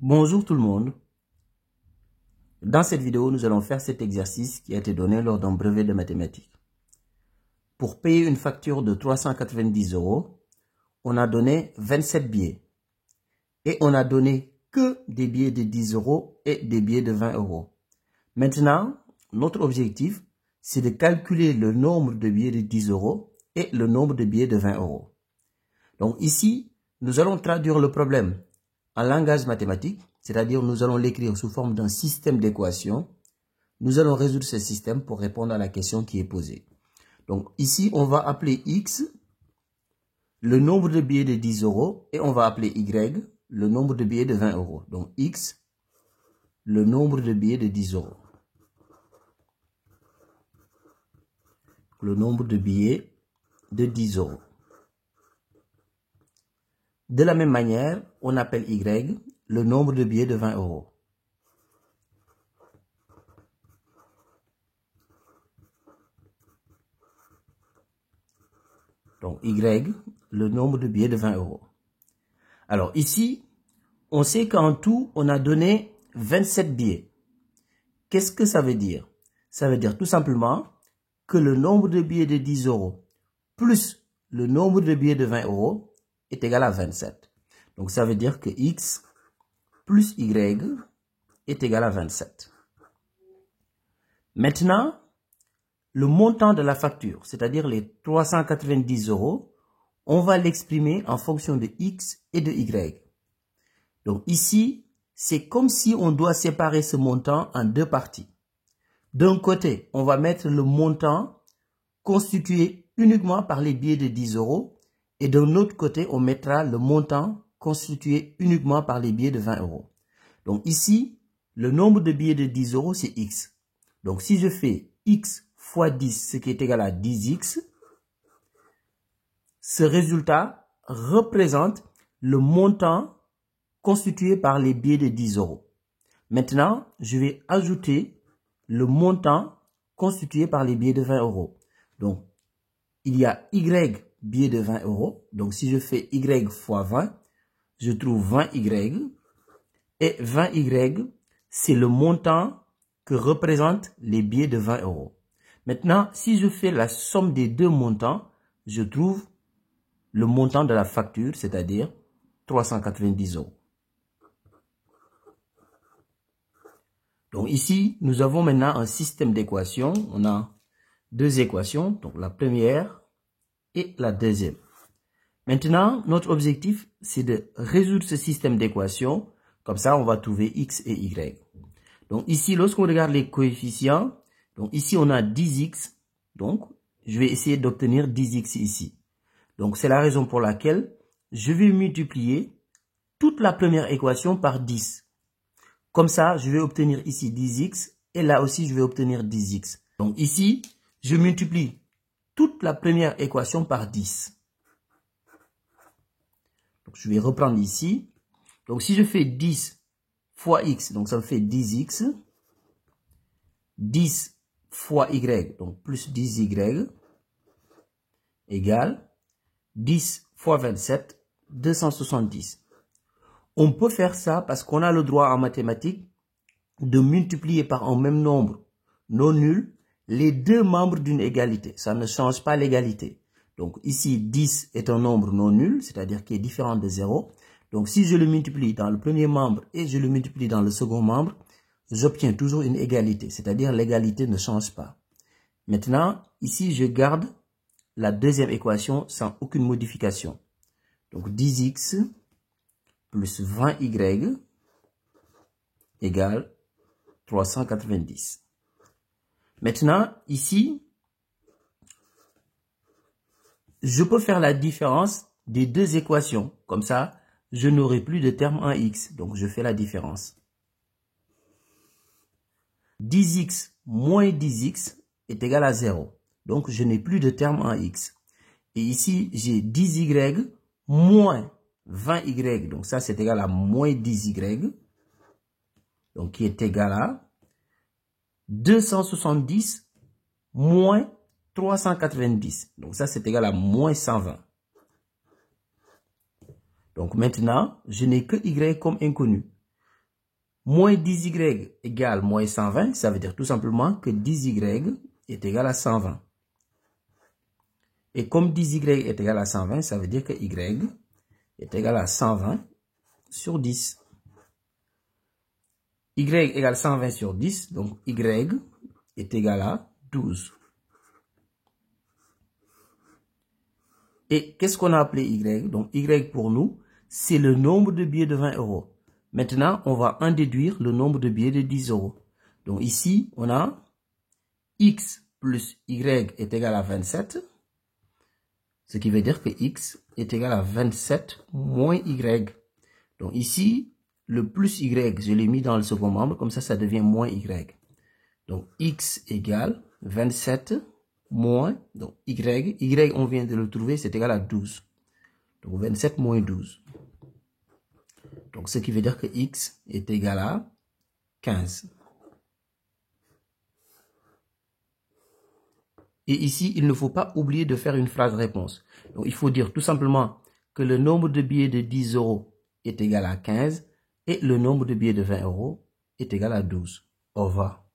Bonjour tout le monde. Dans cette vidéo, nous allons faire cet exercice qui a été donné lors d'un brevet de mathématiques. Pour payer une facture de 390 €, on a donné 27 billets. Et on a donné que des billets de 10 € et des billets de 20 €. Maintenant, notre objectif, c'est de calculer le nombre de billets de 10 € et le nombre de billets de 20 €. Donc ici, nous allons traduire le problème en langage mathématique, c'est-à-dire nous allons l'écrire sous forme d'un système d'équations. Nous allons résoudre ce système pour répondre à la question qui est posée. Donc ici, on va appeler X le nombre de billets de 10 € et on va appeler Y le nombre de billets de 20 €. Donc X, le nombre de billets de 10 €. Le nombre de billets de 10 €. De la même manière, on appelle Y le nombre de billets de 20 €. Donc Y, le nombre de billets de 20 €. Alors ici, on sait qu'en tout, on a donné 27 billets. Qu'est-ce que ça veut dire? Ça veut dire tout simplement que le nombre de billets de 10 € plus le nombre de billets de 20 € est égal à 27. Donc ça veut dire que X plus Y est égal à 27. Maintenant, le montant de la facture, c'est-à-dire les 390 €, on va l'exprimer en fonction de X et de Y. Donc ici, c'est comme si on doit séparer ce montant en deux parties. D'un côté, on va mettre le montant constitué uniquement par les billets de 10 € et d'un autre côté, on mettra le montant constitué uniquement par les billets de 20 €. Donc ici, le nombre de billets de 10 €, c'est X. Donc si je fais X fois 10, ce qui est égal à 10X, ce résultat représente le montant constitué par les billets de 10 €. Maintenant, je vais ajouter le montant constitué par les billets de 20 €. Donc, il y a Y billets de 20 €. Donc, si je fais Y fois 20, je trouve 20Y. Et 20Y, c'est le montant que représentent les billets de 20 €. Maintenant, si je fais la somme des deux montants, je trouve le montant de la facture, c'est-à-dire 390 €. Donc ici, nous avons maintenant un système d'équations. On a deux équations, donc la première et la deuxième. Maintenant, notre objectif, c'est de résoudre ce système d'équations. Comme ça, on va trouver X et Y. Donc ici, lorsqu'on regarde les coefficients, donc ici, on a 10X. Donc, je vais essayer d'obtenir 10X ici. Donc, c'est la raison pour laquelle je vais multiplier toute la première équation par 10. Comme ça, je vais obtenir ici 10X et là aussi, je vais obtenir 10X. Donc ici, je multiplie toute la première équation par 10. Donc, je vais reprendre ici. Donc, si je fais 10 fois X, donc ça me fait 10X. 10 fois Y, donc plus 10Y, égale 10 fois 27, 270. On peut faire ça parce qu'on a le droit en mathématiques de multiplier par un même nombre non nul les deux membres d'une égalité. Ça ne change pas l'égalité. Donc ici, 10 est un nombre non nul, c'est-à-dire qui est différent de 0. Donc si je le multiplie dans le premier membre et je le multiplie dans le second membre, j'obtiens toujours une égalité, c'est-à-dire l'égalité ne change pas. Maintenant, ici, je garde la deuxième équation sans aucune modification. Donc 10X plus 20Y égale 390. Maintenant, ici, je peux faire la différence des deux équations. Comme ça, je n'aurai plus de terme en X. Donc, je fais la différence. 10X moins 10X est égal à 0. Donc, je n'ai plus de terme en X. Et ici, j'ai 10Y moins 20Y. Donc, ça, c'est égal à moins 10Y. Donc, qui est égal à 270 moins 390. Donc, ça, c'est égal à moins 120. Donc, maintenant, je n'ai que Y comme inconnu. Moins 10y égale moins 120, ça veut dire tout simplement que 10y est égal à 120. Et comme 10y est égal à 120, ça veut dire que y est égal à 120 sur 10. Y égale 120 sur 10, donc y est égal à 12. Et qu'est-ce qu'on a appelé y? Donc y pour nous, c'est le nombre de billets de 20 euros. Maintenant, on va en déduire le nombre de billets de 10 euros. Donc ici, on a x plus y est égal à 27. Ce qui veut dire que x est égal à 27 moins y. Donc ici, le plus y, je l'ai mis dans le second membre, comme ça devient moins y. Donc x égale 27 moins, donc y on vient de le trouver, c'est égal à 12. Donc 27 moins 12. Donc ce qui veut dire que x est égal à 15. Et ici, il ne faut pas oublier de faire une phrase réponse. Donc il faut dire tout simplement que le nombre de billets de 10 euros est égal à 15 et le nombre de billets de 20 euros est égal à 12. Au revoir.